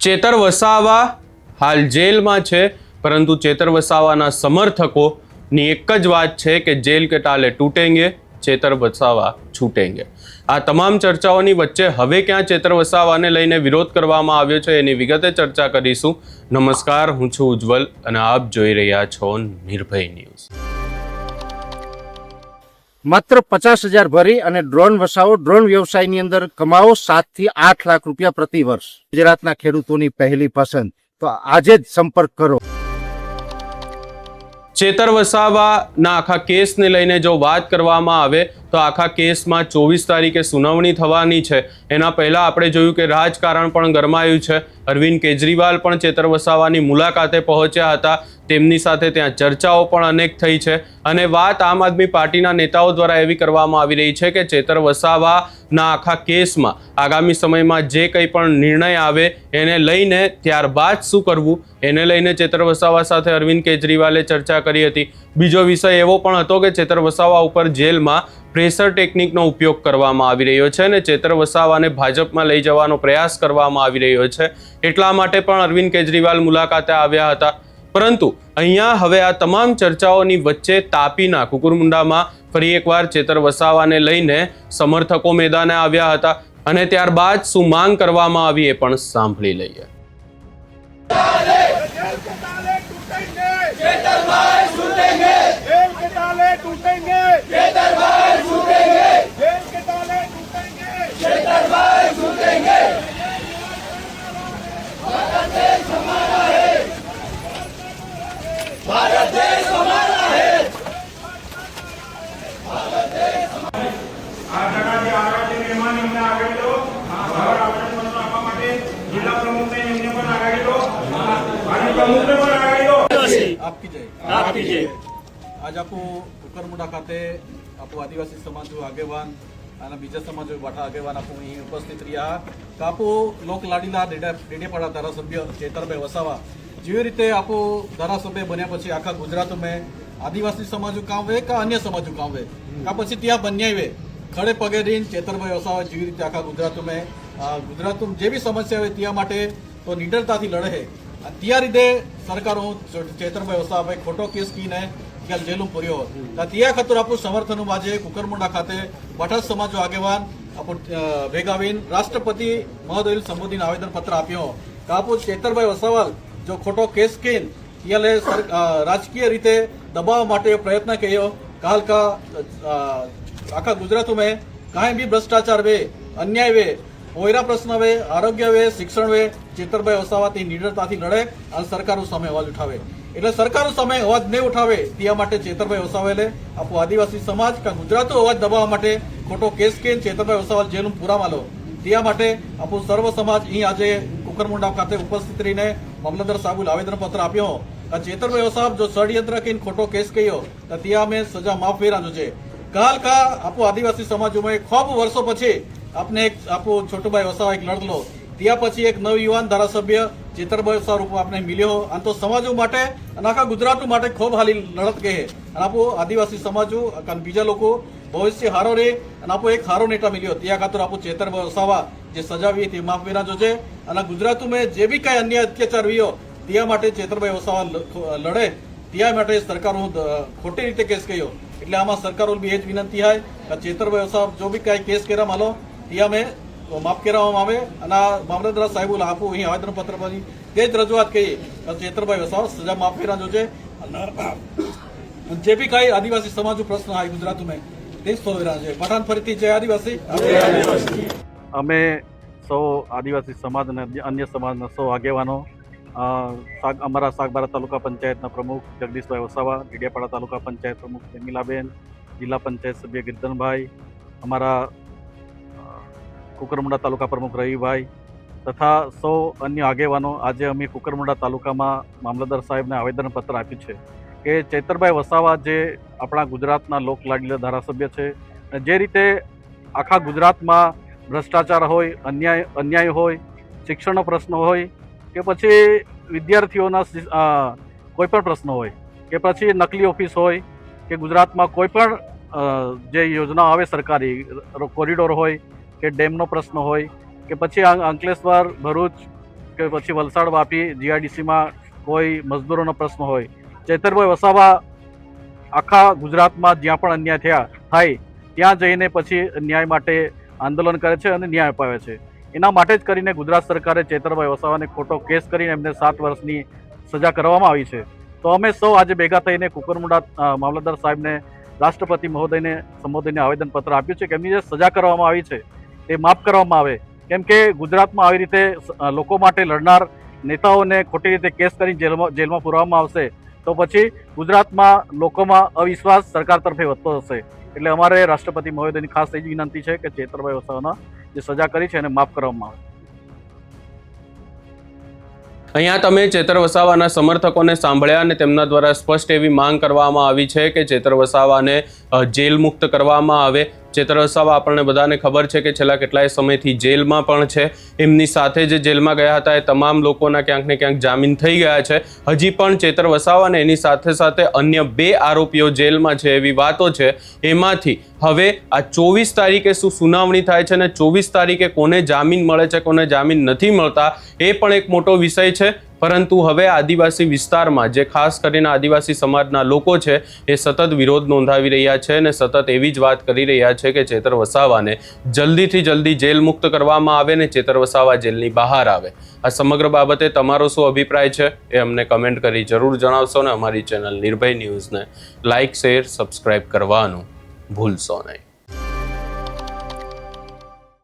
ચેતર વસાવા હાલ જેલમાં છે, પરંતુ ચેતર વસાવાના સમર્થકોની એક જ વાત છે કે જેલ કે તાલે તૂટેંગે, ચેતર વસાવા છૂટેંગે। આ તમામ ચર્ચાઓની વચ્ચે હવે ક્યાં ચેતર વસાવાને લઈને વિરોધ કરવામાં આવ્યો છે એની વિગતે ચર્ચા કરીશું। નમસ્કાર, હું છું ઉજ્જવલ અને આપ જોઈ રહ્યા છો નિર્ભય ન્યૂઝ। માત્ર 50,000 ભરી અને ડ્રોન વસાવો, ડ્રોન વ્યવસાયની અંદર કમાવો 7 થી 8 લાખ રૂપિયા પ્રતિ વર્ષ। ગુજરાતના ખેડૂતોની પહેલી પસંદ, તો આજે જ સંપર્ક કરો। ચેતર વસાવાના આખા કેસને લઈને જો વાત કરવામાં આવે તો આખા કેસમાં 24 તારીખે સુનાવણી થવાની છે। એના પહેલા આપણે જોયું કે રાજકારણ પણ ગરમાયું છે। અરવિંદ કેજરીવાલ પણ ચેતર વસાવાની મુલાકાતે પહોંચ્યા હતા, તેમની સાથે ત્યાં ચર્ચાઓ પણ અનેક થઈ છે અને વાત આમ આદમી પાર્ટીના નેતાઓ દ્વારા એવી કરવામાં આવી રહી છે કે ચેતર વસાવાના આખા કેસમાં આગામી સમયમાં જે કંઈ પણ નિર્ણય આવે એને લઈને ત્યારબાદ શું કરવું એને લઈને ચેતર વસાવા સાથે અરવિંદ કેજરીવાલે ચર્ચા કરી હતી। બીજો વિષય એવો પણ હતો કે ચેતર વસાવા ઉપર જેલમાં પ્રેશર ટેકનિકનો ઉપયોગ કરવામાં આવી રહ્યો છે અને ચેતર વસાવાને ભાજપમાં લઈ જવાનો પ્રયાસ કરવામાં આવી રહ્યો છે, એટલા માટે પણ અરવિંદ કેજરીવાલ મુલાકાતે આવ્યા હતા। પરંતુ અહીંયા હવે આ તમામ ચર્ચાઓની વચ્ચે તાપીના કુકરમુંડામાં ફરી એકવાર ચેતર વસાવાને લઈને સમર્થકો મેદાને આવ્યા હતા અને ત્યારબાદ શું માંગ કરવામાં આવી એ પણ સાંભળી લઈએ। आपकी जय। आज आपको कुकरमुंडा खाते आपको आदिवासी समाज आगेवान અને બીજા સમાજો બાઠા આગેવાન આપો અહીં ઉપસ્થિત રહ્યા। કાપો લોક લાડીલા ડેડિયાપાડા ધારાસભ્ય ચેતરભાઈ વસાવા જેવી રીતે આપો ધારાસભ્ય બન્યા પછી આખા ગુજરાતમાં આદિવાસી સમાજો કામ વે કે અન્ય સમાજો કામ વે કા પછી ત્યાં બન્યા વે ખડે પગે રહીને ચેતરભાઈ વસાવા જેવી રીતે આખા ગુજરાતમાં જે બી સમસ્યા હોય ત્યાં માટે તો નિડરતાથી લડે। ત્યાં રીતે સરકારો ચેતરભાઈ વસાવાભાઈ ખોટો કેસ કીને ત્યાં જેલું પૂર્યો ત્યાં ખાતર આપણું સમર્થન આજે કુકરમુંડા ખાતે બાઠા સમાજો આગેવાન આપણું ભેગાવીન રાષ્ટ્રપતિ મહોદય સંબોધીને આવેદનપત્ર આપ્યો કે આપણું ચેતરભાઈ વસાવા જો ખોટો કેસ કીન એટલે રાજકીય રીતે દબાવવા માટે પ્રયત્ન કર્યો। કાલ કા આખા ગુજરાતમાં કાંઈ બી ભ્રષ્ટાચાર વે, અન્યાય વે, પોયરા પ્રશ્ન વે, આરોગ્ય વે, શિક્ષણ વે, ચેતરભાઈ વસાવાથી નિડરતાથી લડે અને સરકારો સામે અવાજ ઉઠાવે। એટલે સરકારો સામે અવાજ નહીં ઉઠાવે ત્યાં માટે ચેતરભાઈ વસાવાએ આપણું આદિવાસી સમાજ કે ગુજરાતો અવાજ દબાવવા માટે ખોટો કેસ કે ચેતરભાઈ વસાવા જેલનું પુરાવા લો ત્યાં માટે આપણું સર્વ સમાજ અહીં આજે કુકરમુંડા ખાતે ઉપસ્થિત રહીને મામલતદાર સાહેબ આવેદનપત્ર આપ્યો કે ચેતરભાઈ વસાવા જો ષડયંત્ર કરીને ખોટો કેસ કર્યો તો ત્યાં અમે સજા માફ કર્યા છે। કાલ કા આપણું આદિવાસી સમાજોમાં ખૂબ વર્ષો પછી આપને એક આપણું છોટુભાઈ વસાવા એક લડલો ત્યાં પછી એક નવયુવાન ધારાસભ્ય ચેતરભાઈ વસાવા રૂપ આપણે મિલ્યો અને તો સમાજો માટે અને આખા ગુજરાત માટે ખૂબ હાલી લડત કહે અને આપણું આદિવાસી સમાજો અને બીજા લોકો ભવિષ્ય હારો રહે અને આપણો એક હારો નેતા મિલ્યો ત્યાં ખાતર આપણું ચેતરભાઈ વસાવા જે સજાવી તે માફ વિના છે અને ગુજરાતમાં જે બી કાંઈ અન્ય અત્યાચાર વિયો ત્યાં માટે ચેતરભાઈ વસાવા લડે ત્યાં માટે સરકારો ખોટી રીતે કેસ કર્યો। એટલે આમાં સરકારો બી એ જ વિનંતી થાય કે ચેતરભાઈ વસાવા જો બી કાંઈ કેસ કર્યા માલો ત્યાં મેં માફ કરવામાં આવે અને આ મામલતદાર સાહેબ આપું અહીં આવેદનપત્ર પર તે જ રજૂઆત કરી કે ચેતરભાઈ વસાવા સજા માફ કર્યા છે અને જે બી કાંઈ આદિવાસી સમાજો પ્રશ્ન હોય ગુજરાતમાં તે જ સોધરા છે। પઠાણ ફરીથી જય આદિવાસી। અમે સૌ આદિવાસી સમાજ અને અન્ય સમાજના સૌ આગેવાનો અમારા સાગબારા તાલુકા પંચાયતના પ્રમુખ જગદીશભાઈ વસાવા, ડેડિયાપાડા તાલુકા પંચાયત પ્રમુખ જમીલાબેન, જિલ્લા પંચાયત સભ્ય ગિરધનભાઈ, અમારા કુકરમુંડા તાલુકા પ્રમુખ રવિભાઈ તથા સૌ અન્ય આગેવાનો આજે અમે કુકરમુંડા તાલુકામાં મામલતદાર સાહેબને આવેદનપત્ર આપ્યું છે કે ચેતરભાઈ વસાવા જે આપણા ગુજરાતના લોકલાડીલા ધારાસભ્ય છે, જે રીતે આખા ગુજરાતમાં ભ્રષ્ટાચાર હોય, અન્યાય હોય, શિક્ષણનો પ્રશ્ન હોય કે પછી વિદ્યાર્થીઓના કોઈ પણ પ્રશ્ન હોય કે પછી નકલી ઓફિસ હોય કે ગુજરાતમાં કોઈ પણ જે યોજના આવે સરકારી કોરિડોર હોય કે ડેમનો પ્રશ્ન હોય કે પછી અંકલેશ્વર ભરૂચ કે પછી વલસાડ વાપી જીઆઈડીસીમાં કોઈ મજદૂરોનો પ્રશ્ન હોય, ચૈતરભાઈ વસાવા આખા ગુજરાતમાં જ્યાં પણ અન્યાય થાય ત્યાં જઈને પછી ન્યાય માટે આંદોલન કરે છે અને ન્યાય અપાવે છે. એના માટે જ કરીને ગુજરાત સરકારે ચૈતરભાઈ વસાવાને ખોટો કેસ કરીને એમને 7 વર્ષની સજા કરવામાં આવી છે. તો અમે સૌ આજે ભેગા થઈને કુકરમુંડા મામલતદાર સાહેબને, રાષ્ટ્રપતિ મહોદયને સંબોધીને આવેદનપત્ર આપ્યું છે કે એમની જે સજા કરવામાં આવી છે તે માફ કરવામાં આવે. કેમ કે ગુજરાતમાં આવી રીતે લોકો માટે લડનાર નેતાઓને ખોટી રીતે કેસ કરીને જેલમાં પૂરવામાં આવશે તો પછી ગુજરાતમાં લોકોમાં અવિશ્વાસ સરકાર તરફે વધતો હશે. એટલે અમારે રાષ્ટ્રપતિ મહોદયની ખાસ એ જ વિનંતી છે કે ચૈતરભાઈ વસાવાના જે સજા કરી છે એને માફ કરવામાં આવે. અહીંયા તમે ચેતર વસાવાના સમર્થકોને સાંભળ્યા અને તેમના દ્વારા સ્પષ્ટ એવી માંગ કરવામાં આવી છે કે ચેતર વસાવાને જેલ મુક્ત કરવામાં આવે. ચેતર વસાવા આપણને બધાને ખબર છે કે છેલ્લા કેટલાય સમયથી જેલમાં પણ છે. એમની સાથે જે જેલમાં ગયા હતા એ તમામ લોકોના ક્યાંક ને ક્યાંક જામીન થઈ ગયા છે. હજી પણ ચેતર વસાવા અને એની સાથે સાથે અન્ય 2 આરોપીઓ જેલમાં છે એવી વાતો છે. એમાંથી હવે આ 24 તારીખે શું સુનાવણી થાય છે અને 24 તારીખે કોને જામીન મળે છે, કોને જામીન નથી મળતા, એ પણ એક મોટો વિષય છે. પરંતુ હવે આદિવાસી વિસ્તારમાં જે ખાસ કરીને આદિવાસી સમાજના લોકો છે એ સતત વિરોધ નોંધાવી રહ્યા છે અને સતત એવી જ વાત કરી રહ્યા છે કે ચેતર વસાવાને જલ્દીથી જલ્દી જેલ મુક્ત કરવામાં આવે ને ચેતર વસાવા જેલની બહાર આવે. આ સમગ્ર બાબતે તમારો શું અભિપ્રાય છે એ અમને કમેન્ટ કરી જરૂર જણાવશો ને અમારી ચેનલ નિર્ભય ન્યૂઝને લાઇક, શેર, સબસ્ક્રાઇબ કરવાનું ભૂલશો નહીં.